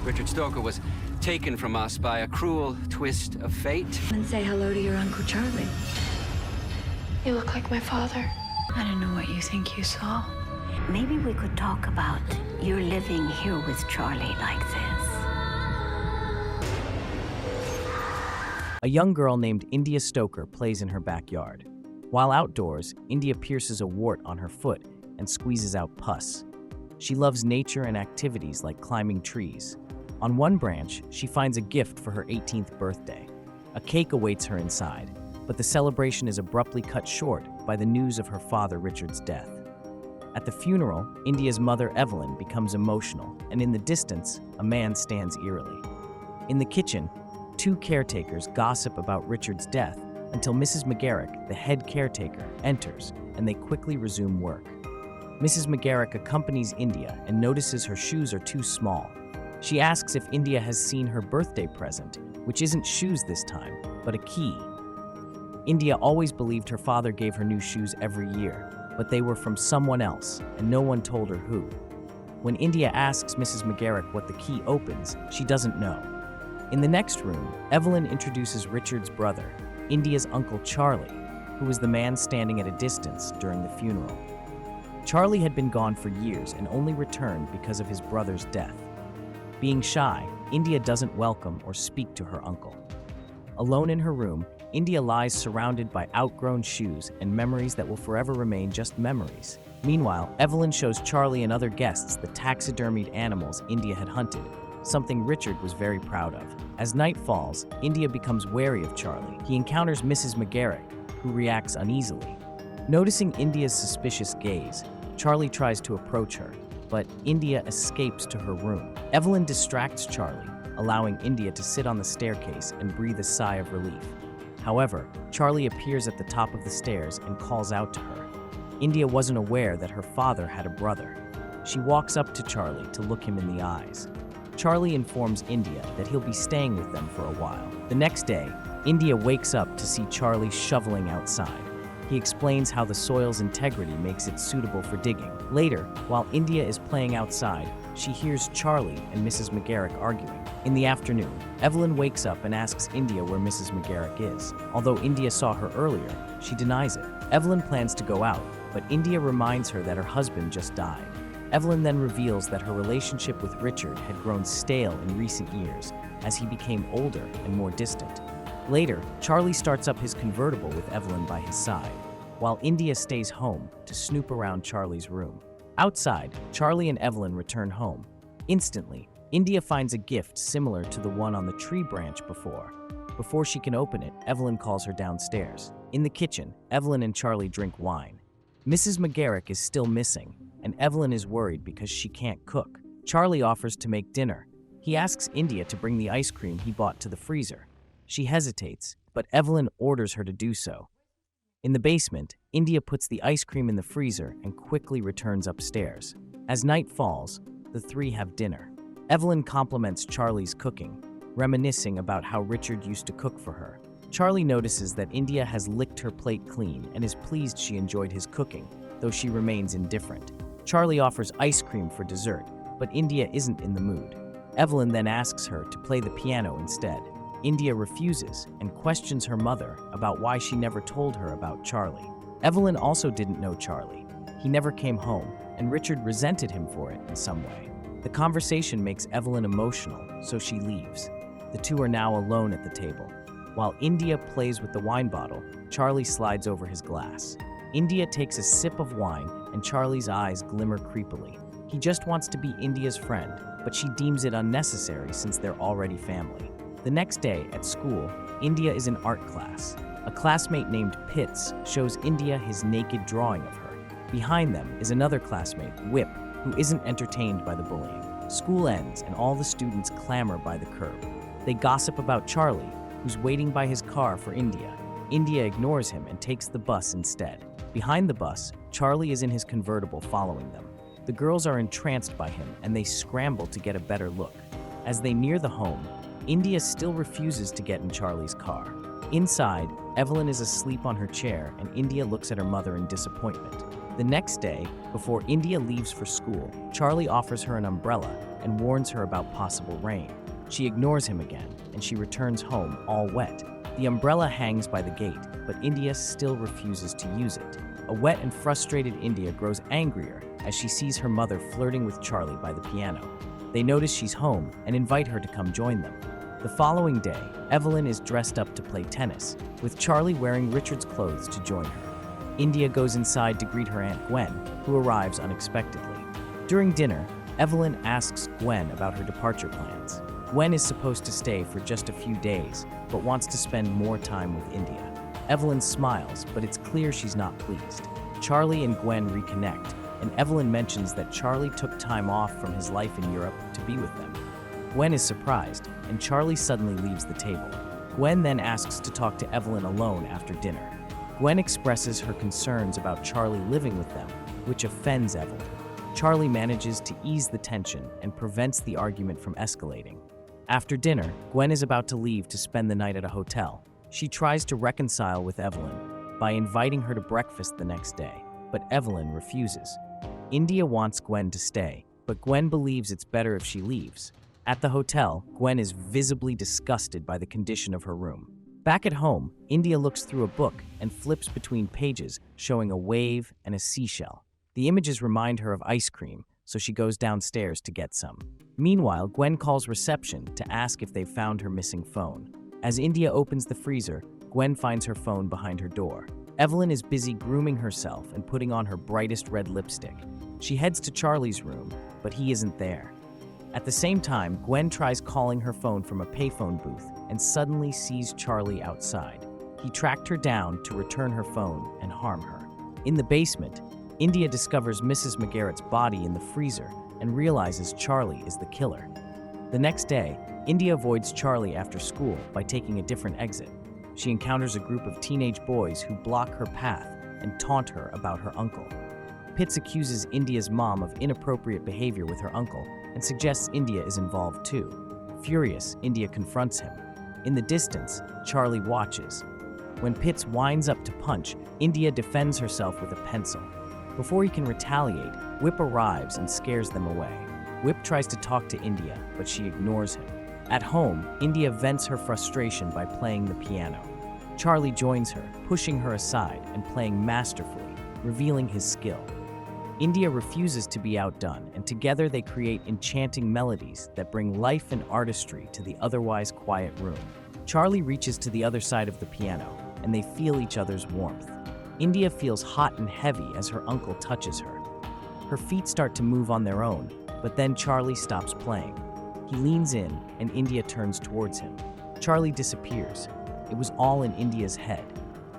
Richard Stoker was taken from us by a cruel twist of fate. And say hello to your Uncle Charlie. You look like my father. I don't know what you think you saw. Maybe we could talk about you living here with Charlie like this. A young girl named India Stoker plays in her backyard. While outdoors, India pierces a wart on her foot and squeezes out pus. She loves nature and activities like climbing trees. On one branch, she finds a gift for her 18th birthday. A cake awaits her inside, but the celebration is abruptly cut short by the news of her father Richard's death. At the funeral, India's mother Evelyn becomes emotional, and in the distance, a man stands eerily. In the kitchen, two caretakers gossip about Richard's death until Mrs. McGarrick, the head caretaker, enters, and they quickly resume work. Mrs. McGarrick accompanies India and notices her shoes are too small. She asks if India has seen her birthday present, which isn't shoes this time, but a key. India always believed her father gave her new shoes every year, but they were from someone else, and no one told her who. When India asks Mrs. McGarrick what the key opens, she doesn't know. In the next room, Evelyn introduces Richard's brother, India's Uncle Charlie, who was the man standing at a distance during the funeral. Charlie had been gone for years and only returned because of his brother's death. Being shy, India doesn't welcome or speak to her uncle. Alone in her room, India lies surrounded by outgrown shoes and memories that will forever remain just memories. Meanwhile, Evelyn shows Charlie and other guests the taxidermied animals India had hunted, something Richard was very proud of. As night falls, India becomes wary of Charlie. He encounters Mrs. McGarrick, who reacts uneasily. Noticing India's suspicious gaze, Charlie tries to approach her, but India escapes to her room. Evelyn distracts Charlie, allowing India to sit on the staircase and breathe a sigh of relief. However, Charlie appears at the top of the stairs and calls out to her. India wasn't aware that her father had a brother. She walks up to Charlie to look him in the eyes. Charlie informs India that he'll be staying with them for a while. The next day, India wakes up to see Charlie shoveling outside. He explains how the soil's integrity makes it suitable for digging. Later, while India is playing outside, she hears Charlie and Mrs. McGarrick arguing. In the afternoon, Evelyn wakes up and asks India where Mrs. McGarrick is. Although India saw her earlier, she denies it. Evelyn plans to go out, but India reminds her that her husband just died. Evelyn then reveals that her relationship with Richard had grown stale in recent years as he became older and more distant. Later, Charlie starts up his convertible with Evelyn by his side, while India stays home to snoop around Charlie's room. Outside, Charlie and Evelyn return home. Instantly, India finds a gift similar to the one on the tree branch before. Before she can open it, Evelyn calls her downstairs. In the kitchen, Evelyn and Charlie drink wine. Mrs. McGarrick is still missing, and Evelyn is worried because she can't cook. Charlie offers to make dinner. He asks India to bring the ice cream he bought to the freezer. She hesitates, but Evelyn orders her to do so. In the basement, India puts the ice cream in the freezer and quickly returns upstairs. As night falls, the three have dinner. Evelyn compliments Charlie's cooking, reminiscing about how Richard used to cook for her. Charlie notices that India has licked her plate clean and is pleased she enjoyed his cooking, though she remains indifferent. Charlie offers ice cream for dessert, but India isn't in the mood. Evelyn then asks her to play the piano instead. India refuses and questions her mother about why she never told her about Charlie. Evelyn also didn't know Charlie. He never came home, and Richard resented him for it in some way. The conversation makes Evelyn emotional, so she leaves. The two are now alone at the table. While India plays with the wine bottle, Charlie slides over his glass. India takes a sip of wine, and Charlie's eyes glimmer creepily. He just wants to be India's friend, but she deems it unnecessary since they're already family. The next day, at school, India is in art class. A classmate named Pitts shows India his naked drawing of her. Behind them is another classmate, Whip, who isn't entertained by the bullying. School ends and all the students clamor by the curb. They gossip about Charlie, who's waiting by his car for India. India ignores him and takes the bus instead. Behind the bus, Charlie is in his convertible following them. The girls are entranced by him and they scramble to get a better look. As they near the home, India still refuses to get in Charlie's car. Inside, Evelyn is asleep on her chair and India looks at her mother in disappointment. The next day, before India leaves for school, Charlie offers her an umbrella and warns her about possible rain. She ignores him again, and she returns home all wet. The umbrella hangs by the gate, but India still refuses to use it. A wet and frustrated India grows angrier as she sees her mother flirting with Charlie by the piano. They notice she's home and invite her to come join them. The following day, Evelyn is dressed up to play tennis, with Charlie wearing Richard's clothes to join her. India goes inside to greet her Aunt Gwen, who arrives unexpectedly. During dinner, Evelyn asks Gwen about her departure plans. Gwen is supposed to stay for just a few days, but wants to spend more time with India. Evelyn smiles, but it's clear she's not pleased. Charlie and Gwen reconnect, and Evelyn mentions that Charlie took time off from his life in Europe to be with them. Gwen is surprised, and Charlie suddenly leaves the table. Gwen then asks to talk to Evelyn alone after dinner. Gwen expresses her concerns about Charlie living with them, which offends Evelyn. Charlie manages to ease the tension and prevents the argument from escalating. After dinner, Gwen is about to leave to spend the night at a hotel. She tries to reconcile with Evelyn by inviting her to breakfast the next day, but Evelyn refuses. India wants Gwen to stay, but Gwen believes it's better if she leaves. At the hotel, Gwen is visibly disgusted by the condition of her room. Back at home, India looks through a book and flips between pages showing a wave and a seashell. The images remind her of ice cream, so she goes downstairs to get some. Meanwhile, Gwen calls reception to ask if they've found her missing phone. As India opens the freezer, Gwen finds her phone behind her door. Evelyn is busy grooming herself and putting on her brightest red lipstick. She heads to Charlie's room, but he isn't there. At the same time, Gwen tries calling her phone from a payphone booth and suddenly sees Charlie outside. He tracked her down to return her phone and harm her. In the basement, India discovers Mrs. McGarrett's body in the freezer and realizes Charlie is the killer. The next day, India avoids Charlie after school by taking a different exit. She encounters a group of teenage boys who block her path and taunt her about her uncle. Pitts accuses India's mom of inappropriate behavior with her uncle and suggests India is involved too. Furious, India confronts him. In the distance, Charlie watches. When Pitts winds up to punch, India defends herself with a pencil. Before he can retaliate, Whip arrives and scares them away. Whip tries to talk to India, but she ignores him. At home, India vents her frustration by playing the piano. Charlie joins her, pushing her aside and playing masterfully, revealing his skill. India refuses to be outdone, and together they create enchanting melodies that bring life and artistry to the otherwise quiet room. Charlie reaches to the other side of the piano, and they feel each other's warmth. India feels hot and heavy as her uncle touches her. Her feet start to move on their own, but then Charlie stops playing. He leans in, and India turns towards him. Charlie disappears. It was all in India's head.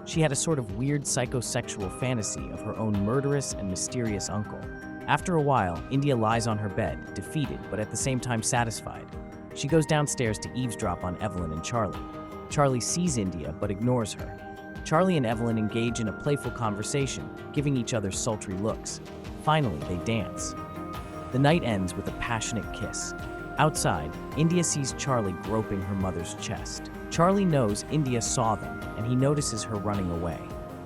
She had a sort of weird psychosexual fantasy of her own murderous and mysterious uncle. After a while, India lies on her bed, defeated but at the same time satisfied. She goes downstairs to eavesdrop on Evelyn and Charlie. Charlie sees India but ignores her. Charlie and Evelyn engage in a playful conversation, giving each other sultry looks. Finally, they dance. The night ends with a passionate kiss. Outside, India sees Charlie groping her mother's chest. Charlie knows India saw them, and he notices her running away.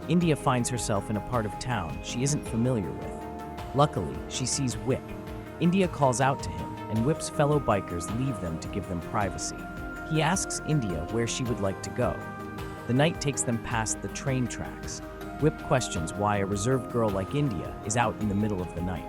India finds herself in a part of town she isn't familiar with. Luckily, she sees Whip. India calls out to him, and Whip's fellow bikers leave them to give them privacy. He asks India where she would like to go. The night takes them past the train tracks. Whip questions why a reserved girl like India is out in the middle of the night.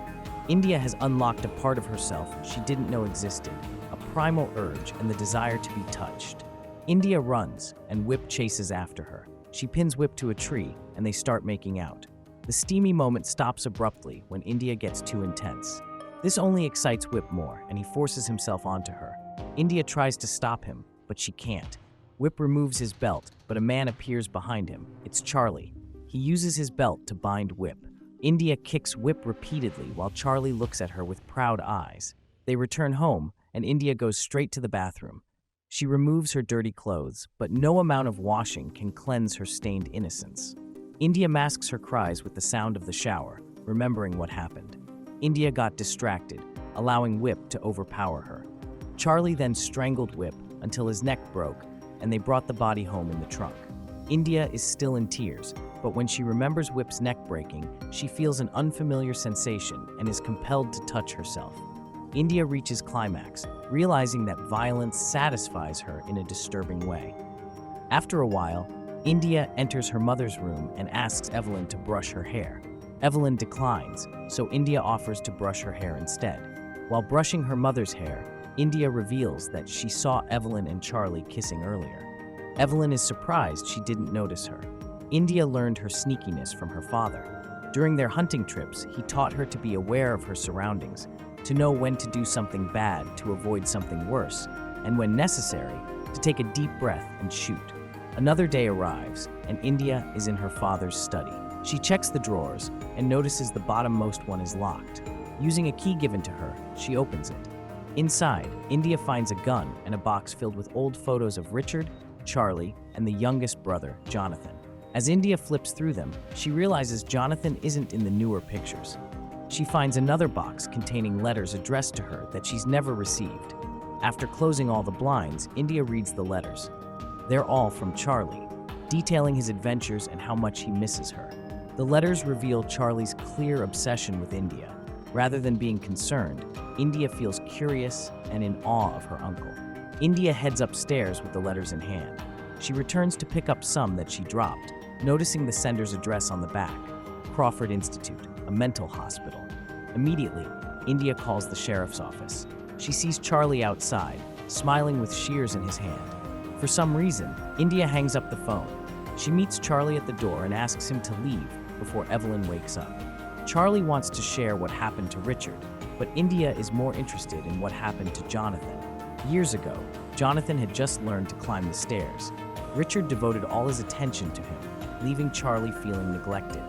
India has unlocked a part of herself she didn't know existed, a primal urge and the desire to be touched. India runs, and Whip chases after her. She pins Whip to a tree, and they start making out. The steamy moment stops abruptly when India gets too intense. This only excites Whip more, and he forces himself onto her. India tries to stop him, but she can't. Whip removes his belt, but a man appears behind him. It's Charlie. He uses his belt to bind Whip. India kicks Whip repeatedly while Charlie looks at her with proud eyes. They return home, and India goes straight to the bathroom. She removes her dirty clothes, but no amount of washing can cleanse her stained innocence. India masks her cries with the sound of the shower, remembering what happened. India got distracted, allowing Whip to overpower her. Charlie then strangled Whip until his neck broke, and they brought the body home in the trunk. India is still in tears, but when she remembers Whip's neck breaking, she feels an unfamiliar sensation and is compelled to touch herself. India reaches climax, realizing that violence satisfies her in a disturbing way. After a while, India enters her mother's room and asks Evelyn to brush her hair. Evelyn declines, so India offers to brush her hair instead. While brushing her mother's hair, India reveals that she saw Evelyn and Charlie kissing earlier. Evelyn is surprised she didn't notice her. India learned her sneakiness from her father. During their hunting trips, he taught her to be aware of her surroundings, to know when to do something bad to avoid something worse, and when necessary, to take a deep breath and shoot. Another day arrives, and India is in her father's study. She checks the drawers and notices the bottommost one is locked. Using a key given to her, she opens it. Inside, India finds a gun and a box filled with old photos of Richard, Charlie, and the youngest brother, Jonathan. As India flips through them, she realizes Jonathan isn't in the newer pictures. She finds another box containing letters addressed to her that she's never received. After closing all the blinds, India reads the letters. They're all from Charlie, detailing his adventures and how much he misses her. The letters reveal Charlie's clear obsession with India. Rather than being concerned, India feels curious and in awe of her uncle. India heads upstairs with the letters in hand. She returns to pick up some that she dropped, noticing the sender's address on the back, Crawford Institute, a mental hospital. Immediately, India calls the sheriff's office. She sees Charlie outside, smiling with shears in his hand. For some reason, India hangs up the phone. She meets Charlie at the door and asks him to leave before Evelyn wakes up. Charlie wants to share what happened to Richard, but India is more interested in what happened to Jonathan. Years ago, Jonathan had just learned to climb the stairs. Richard devoted all his attention to him, leaving Charlie feeling neglected.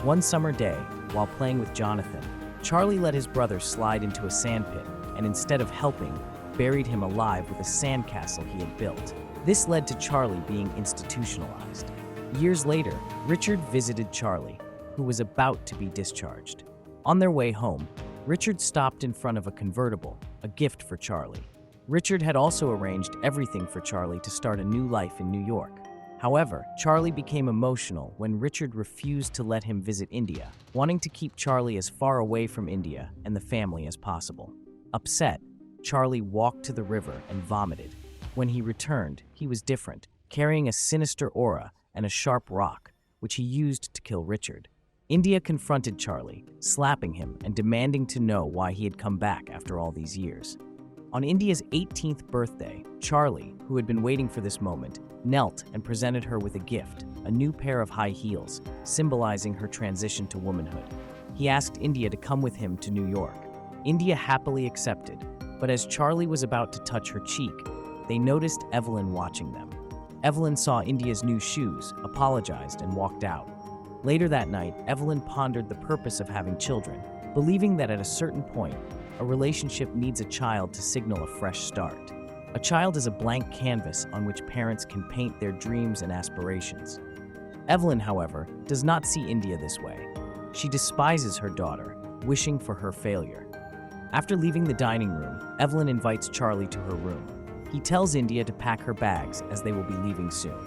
One summer day, while playing with Jonathan, Charlie let his brother slide into a sandpit and instead of helping, buried him alive with a sandcastle he had built. This led to Charlie being institutionalized. Years later, Richard visited Charlie, who was about to be discharged. On their way home, Richard stopped in front of a convertible, a gift for Charlie. Richard had also arranged everything for Charlie to start a new life in New York. However, Charlie became emotional when Richard refused to let him visit India, wanting to keep Charlie as far away from India and the family as possible. Upset, Charlie walked to the river and vomited. When he returned, he was different, carrying a sinister aura and a sharp rock, which he used to kill Richard. India confronted Charlie, slapping him and demanding to know why he had come back after all these years. On India's 18th birthday, Charlie, who had been waiting for this moment, knelt and presented her with a gift, a new pair of high heels, symbolizing her transition to womanhood. He asked India to come with him to New York. India happily accepted, but as Charlie was about to touch her cheek, they noticed Evelyn watching them. Evelyn saw India's new shoes, apologized, and walked out. Later that night, Evelyn pondered the purpose of having children, believing that at a certain point, a relationship needs a child to signal a fresh start. A child is a blank canvas on which parents can paint their dreams and aspirations. Evelyn, however, does not see India this way. She despises her daughter, wishing for her failure. After leaving the dining room, Evelyn invites Charlie to her room. He tells India to pack her bags as they will be leaving soon.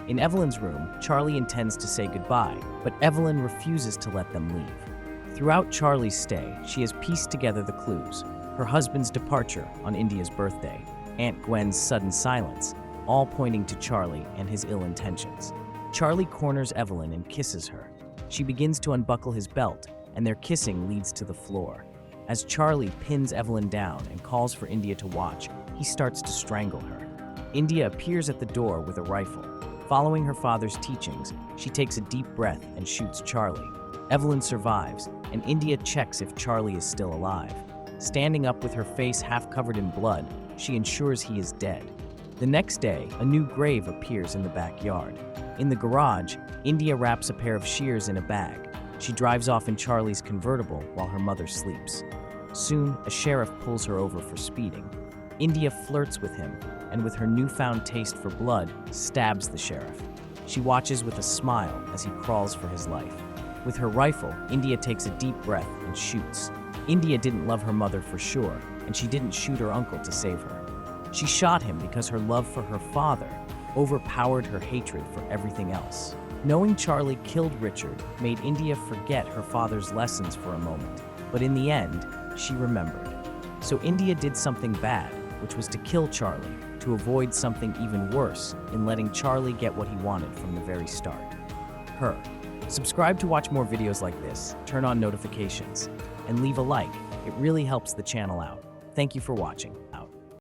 In Evelyn's room, Charlie intends to say goodbye, but Evelyn refuses to let them leave. Throughout Charlie's stay, she has pieced together the clues: her husband's departure on India's birthday, Aunt Gwen's sudden silence, all pointing to Charlie and his ill intentions. Charlie corners Evelyn and kisses her. She begins to unbuckle his belt, and their kissing leads to the floor. As Charlie pins Evelyn down and calls for India to watch, he starts to strangle her. India appears at the door with a rifle. Following her father's teachings, she takes a deep breath and shoots Charlie. Evelyn survives, and India checks if Charlie is still alive. Standing up with her face half covered in blood, she ensures he is dead. The next day, a new grave appears in the backyard. In the garage, India wraps a pair of shears in a bag. She drives off in Charlie's convertible while her mother sleeps. Soon, a sheriff pulls her over for speeding. India flirts with him, and with her newfound taste for blood, stabs the sheriff. She watches with a smile as he crawls for his life. With her rifle, India takes a deep breath and shoots. India didn't love her mother for sure, and she didn't shoot her uncle to save her. She shot him because her love for her father overpowered her hatred for everything else. Knowing Charlie killed Richard made India forget her father's lessons for a moment, but in the end, she remembered. So India did something bad, which was to kill Charlie, to avoid something even worse in letting Charlie get what he wanted from the very start. Her. Subscribe to watch more videos like this, turn on notifications, and leave a like. It really helps the channel out. Thank you for watching.